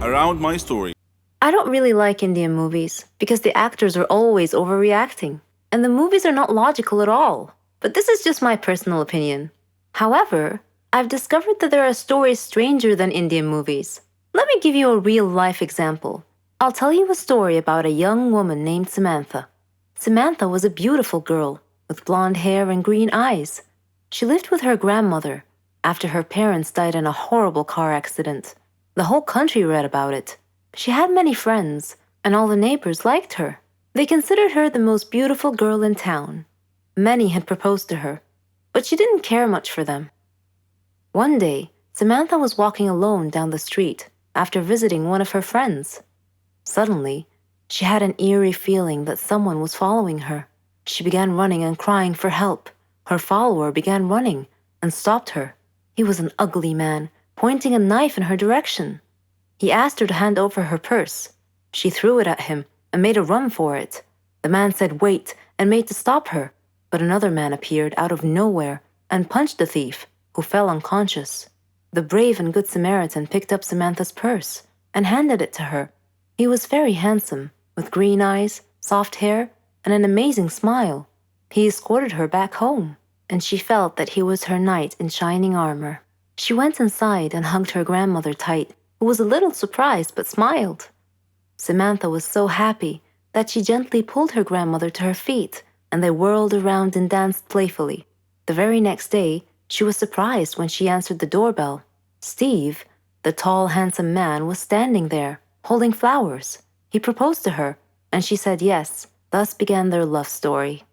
around my story. I don't really like Indian movies because the actors are always overreacting, and the movies are not logical at all. But this is just my personal opinion. However, I've discovered that there are stories stranger than Indian movies. Let me give you a real life example. I'll tell you a story about a young woman named Samantha. Samantha was a beautiful girl with blonde hair and green eyes. She lived with her grandmother after her parents died in a horrible car accident. The whole country read about it. She had many friends, and all the neighbors liked her. They considered her the most beautiful girl in town. Many had proposed to her, but she didn't care much for them. One day, Samantha was walking alone down the street after visiting one of her friends. Suddenly, she had an eerie feeling that someone was following her. She began running and crying for help. Her follower began running and stopped her. He was an ugly man, pointing a knife in her direction. He asked her to hand over her purse. She threw it at him and made a run for it. The man said wait and made to stop her, but another man appeared out of nowhere and punched the thief, who fell unconscious. The brave and good Samaritan picked up Samantha's purse and handed it to her. He was very handsome, with green eyes, soft hair, and an amazing smile. He escorted her back home, and she felt that he was her knight in shining armor. She went inside and hugged her grandmother tight, who was a little surprised but smiled. Samantha was so happy that she gently pulled her grandmother to her feet, and they whirled around and danced playfully. The very next day, she was surprised when she answered the doorbell. Steve, the tall, handsome man, was standing there, holding flowers. He proposed to her, and she said yes. Thus began their love story.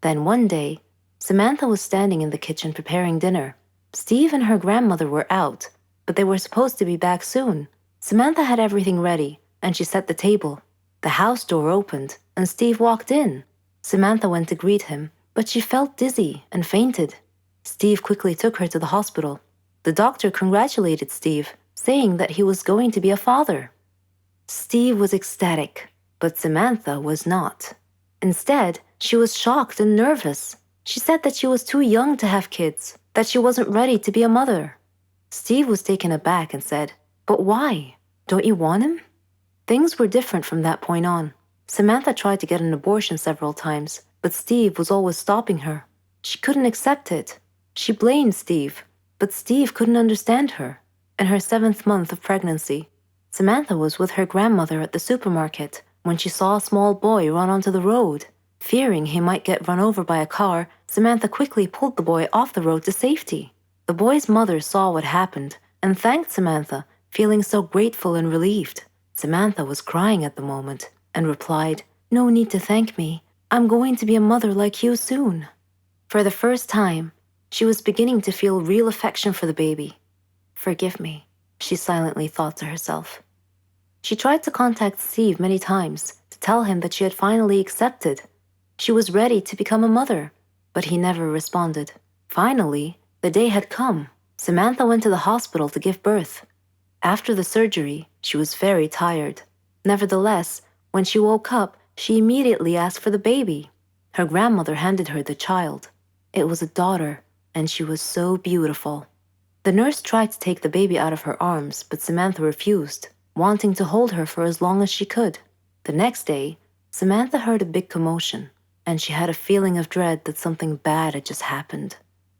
Then one day, Samantha was standing in the kitchen preparing dinner. Steve and her grandmother were out, but they were supposed to be back soon. Samantha had everything ready, and she set the table. The house door opened, and Steve walked in. Samantha went to greet him, but she felt dizzy and fainted. Steve quickly took her to the hospital. The doctor congratulated Steve, saying that he was going to be a father. Steve was ecstatic, but Samantha was not. Instead, she was shocked and nervous. She said that she was too young to have kids, that she wasn't ready to be a mother. Steve was taken aback and said, "But why? Don't you want him?" Things were different from that point on. Samantha tried to get an abortion several times, but Steve was always stopping her. She couldn't accept it. She blamed Steve, but Steve couldn't understand her. In her 7th month of pregnancy, Samantha was with her grandmother at the supermarket when she saw a small boy run onto the road. Fearing he might get run over by a car, Samantha quickly pulled the boy off the road to safety. The boy's mother saw what happened and thanked Samantha, feeling so grateful and relieved. Samantha was crying at the moment and replied, "No need to thank me. I'm going to be a mother like you soon." For the first time, she was beginning to feel real affection for the baby. "Forgive me," she silently thought to herself. She tried to contact Steve many times to tell him that she had finally accepted. She was ready to become a mother, but he never responded. Finally, the day had come. Samantha went to the hospital to give birth. After the surgery, she was very tired. Nevertheless, when she woke up, she immediately asked for the baby. Her grandmother handed her the child. It was a daughter, and she was so beautiful. The nurse tried to take the baby out of her arms, but Samantha refused, wanting to hold her for as long as she could. The next day, Samantha heard a big commotion, and she had a feeling of dread that something bad had just happened.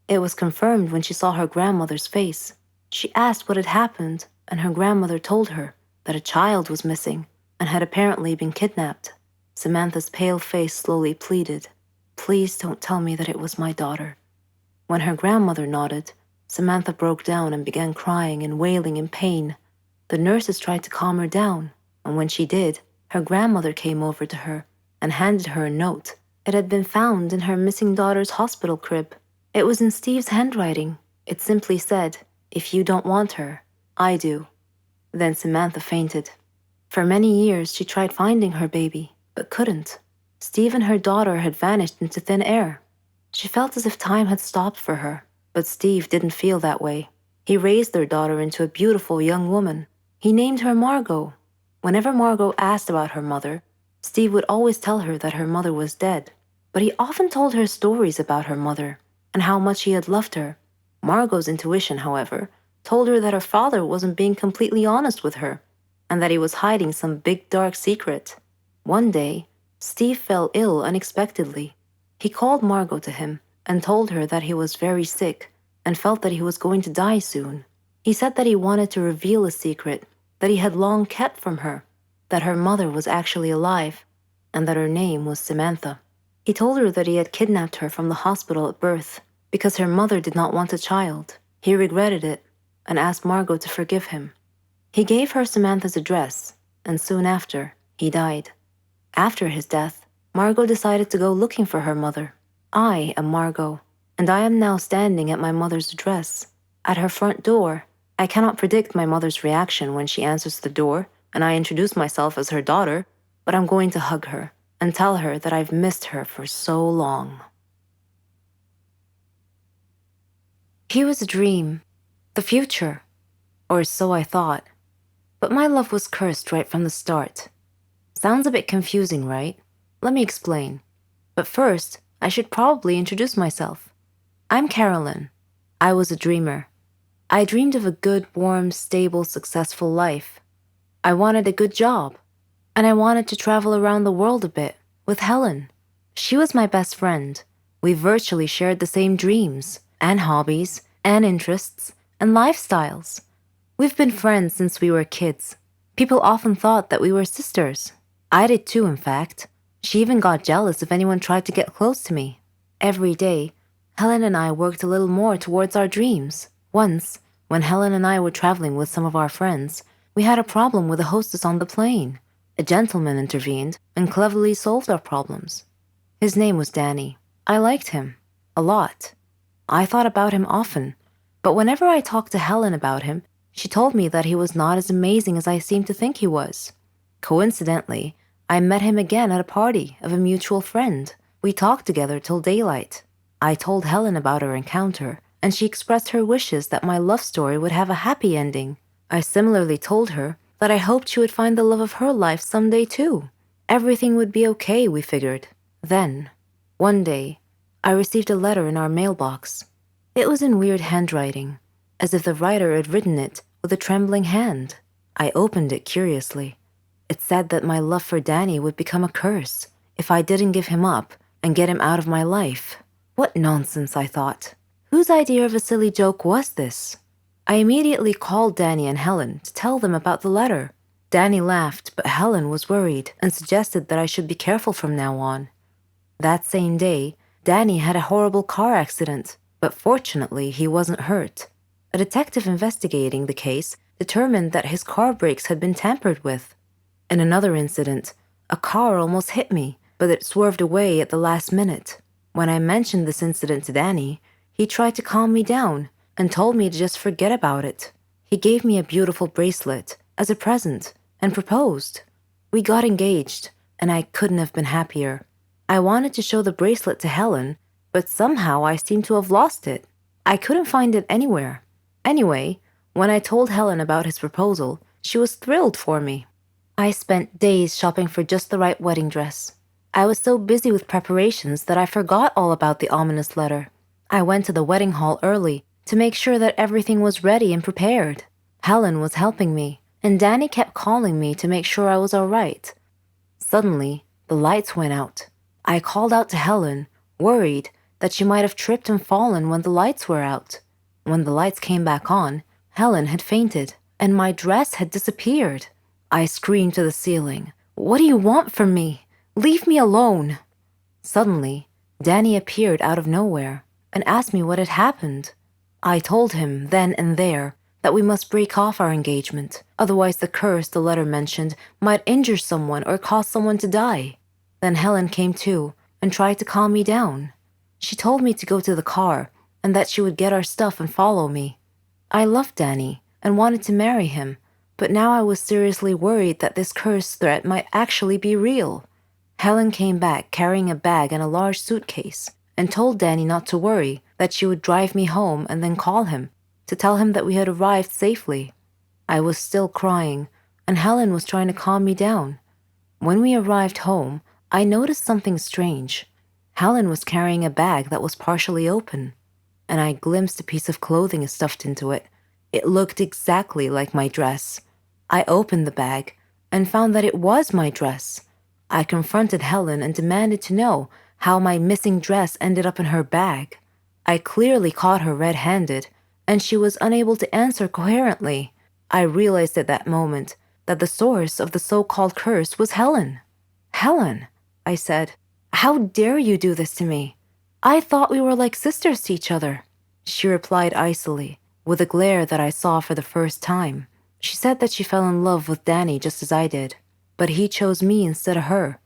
It was confirmed when she saw her grandmother's face. She asked what had happened, and her grandmother told her that a child was missing and had apparently been kidnapped. Samantha's pale face slowly pleaded, "Please don't tell me that it was my daughter." When her grandmother nodded, Samantha broke down and began crying and wailing in pain. The nurses tried to calm her down, and when she did, her grandmother came over to her and handed her a note. It had been found in her missing daughter's hospital crib. It was in Steve's handwriting. It simply said, "If you don't want her, I do." Then Samantha fainted. For many years, she tried finding her baby, but couldn't. Steve and her daughter had vanished into thin air. She felt as if time had stopped for her, but Steve didn't feel that way. He raised their daughter into a beautiful young woman. He named her Margot. Whenever Margot asked about her mother, Steve would always tell her that her mother was dead, but he often told her stories about her mother and how much he had loved her. Margot's intuition, however, told her that her father wasn't being completely honest with her. and that he was hiding some big dark secret. One day, Steve fell ill unexpectedly. He called Margot to him and told her that he was very sick and felt that he was going to die soon. He said that he wanted to reveal a secret that he had long kept from her, that her mother was actually alive, and that her name was Samantha. He told her that he had kidnapped her from the hospital at birth because her mother did not want a child. He regretted it and asked Margot to forgive him. He gave her Samantha's address, and soon after, he died. After his death, Margot decided to go looking for her mother. I am Margot, and I am now standing at my mother's address. At her front door, I cannot predict my mother's reaction when she answers the door and I introduce myself as her daughter, but I'm going to hug her and tell her that I've missed her for so long. He was a dream, the future, or so I thought. But my love was cursed right from the start. Sounds a bit confusing, right? Let me explain. But first, I should probably introduce myself. I'm Carolyn. I was a dreamer. I dreamed of a good, warm, stable, successful life. I wanted a good job. And I wanted to travel around the world a bit with Helen. She was my best friend. We virtually shared the same dreams and hobbies and interests and lifestyles. We've been friends since we were kids. People often thought that we were sisters. I did too, in fact. She even got jealous if anyone tried to get close to me. Every day, Helen and I worked a little more towards our dreams. Once, when Helen and I were traveling with some of our friends, we had a problem with the hostess on the plane. A gentleman intervened and cleverly solved our problems. His name was Danny. I liked him. A lot. I thought about him often, but whenever I talked to Helen about him, she told me that he was not as amazing as I seemed to think he was. Coincidentally, I met him again at a party of a mutual friend. We talked together till daylight. I told Helen about our encounter, and she expressed her wishes that my love story would have a happy ending. I similarly told her that I hoped she would find the love of her life someday too. Everything would be okay, we figured. Then, one day, I received a letter in our mailbox. It was in weird handwriting, as if the writer had written it with a trembling hand. I opened it curiously. It said that my love for Danny would become a curse if I didn't give him up and get him out of my life. What nonsense, I thought. Whose idea of a silly joke was this? I immediately called Danny and Helen to tell them about the letter. Danny laughed, but Helen was worried and suggested that I should be careful from now on. That same day, Danny had a horrible car accident, but fortunately he wasn't hurt. A detective investigating the case determined that his car brakes had been tampered with. In another incident, a car almost hit me, but it swerved away at the last minute. When I mentioned this incident to Danny, he tried to calm me down and told me to just forget about it. He gave me a beautiful bracelet as a present and proposed. We got engaged, and I couldn't have been happier. I wanted to show the bracelet to Helen, but somehow I seemed to have lost it. I couldn't find it anywhere. Anyway, when I told Helen about his proposal, she was thrilled for me. I spent days shopping for just the right wedding dress. I was so busy with preparations that I forgot all about the ominous letter. I went to the wedding hall early to make sure that everything was ready and prepared. Helen was helping me, and Danny kept calling me to make sure I was all right. Suddenly, the lights went out. I called out to Helen, worried that she might have tripped and fallen when the lights were out. When the lights came back on, Helen had fainted, and my dress had disappeared. I screamed to the ceiling, "What do you want from me? Leave me alone!" Suddenly, Danny appeared out of nowhere and asked me what had happened. I told him then and there that we must break off our engagement, otherwise the curse the letter mentioned might injure someone or cause someone to die. Then Helen came to and tried to calm me down. She told me to go to the car and that she would get our stuff and follow me. I loved Danny and wanted to marry him, but now I was seriously worried that this curse threat might actually be real. Helen came back carrying a bag and a large suitcase and told Danny not to worry, that she would drive me home and then call him to tell him that we had arrived safely. I was still crying, and Helen was trying to calm me down. When we arrived home, I noticed something strange. Helen was carrying a bag that was partially open, and I glimpsed a piece of clothing stuffed into it. It looked exactly like my dress. I opened the bag and found that it was my dress. I confronted Helen and demanded to know how my missing dress ended up in her bag. I clearly caught her red-handed, and she was unable to answer coherently. I realized at that moment that the source of the so-called curse was Helen. Helen, I said, how dare you do this to me? I thought we were like sisters to each other. She replied icily, with a glare that I saw for the first time. She said that she fell in love with Danny just as I did, but he chose me instead of her,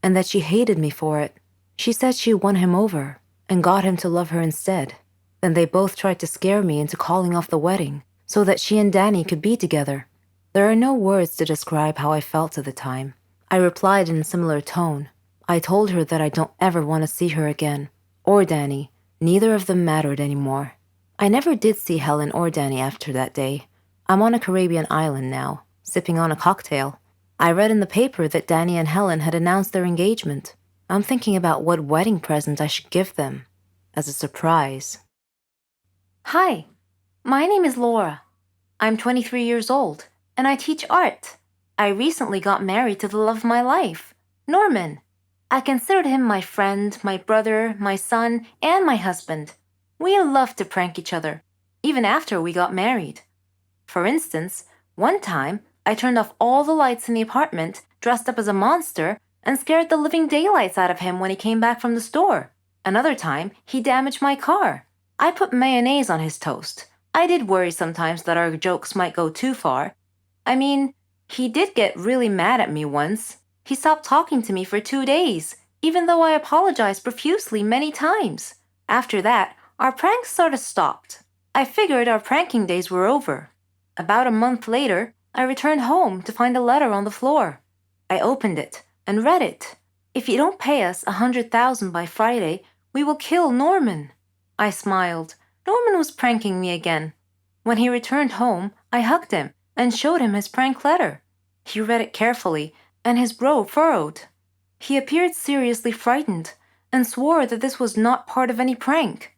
and that she hated me for it. She said she won him over and got him to love her instead. Then they both tried to scare me into calling off the wedding so that she and Danny could be together. There are no words to describe how I felt at the time. I replied in a similar tone. I told her that I don't ever want to see her again, or Danny. Neither of them mattered anymore. I never did see Helen or Danny after that day. I'm on a Caribbean island now, sipping on a cocktail. I read in the paper that Danny and Helen had announced their engagement. I'm thinking about what wedding present I should give them as a surprise. Hi, my name is Laura. I'm 23 years old, and I teach art. I recently got married to the love of my life, Norman. I considered him my friend, my brother, my son, and my husband. We loved to prank each other, even after we got married. For instance, one time, I turned off all the lights in the apartment, dressed up as a monster, and scared the living daylights out of him when he came back from the store. Another time, he damaged my car. I put mayonnaise on his toast. I did worry sometimes that our jokes might go too far. I mean, he did get really mad at me once. He stopped talking to me for 2 days, even though I apologized profusely many times. After that, our pranks sort of stopped. I figured our pranking days were over. About a month later, I returned home to find a letter on the floor. I opened it and read it. If you don't pay us 100,000 by Friday, we will kill Norman. I smiled. Norman was pranking me again. When he returned home, I hugged him and showed him his prank letter. He read it carefully, and his brow furrowed. He appeared seriously frightened and swore that this was not part of any prank.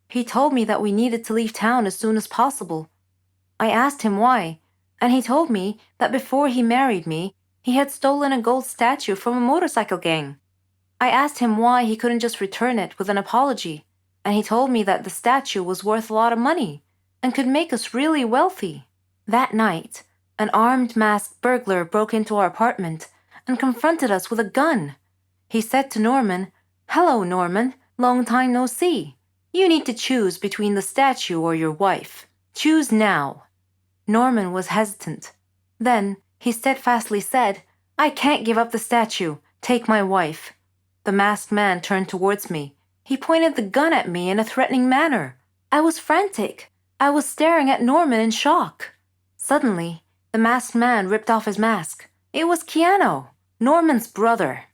He told me that we needed to leave town as soon as possible. I asked him why, and he told me that before he married me, he had stolen a gold statue from a motorcycle gang. I asked him why he couldn't just return it with an apology, and he told me that the statue was worth a lot of money and could make us really wealthy. That night, an armed masked burglar broke into our apartment and confronted us with a gun. He said to Norman, "Hello, Norman, long time no see. You need to choose between the statue or your wife. Choose now." Norman was hesitant. Then he steadfastly said, "I can't give up the statue. Take my wife." The masked man turned towards me. He pointed the gun at me in a threatening manner. I was frantic. I was staring at Norman in shock. Suddenly, the masked man ripped off his mask. It was Keanu, Norman's brother.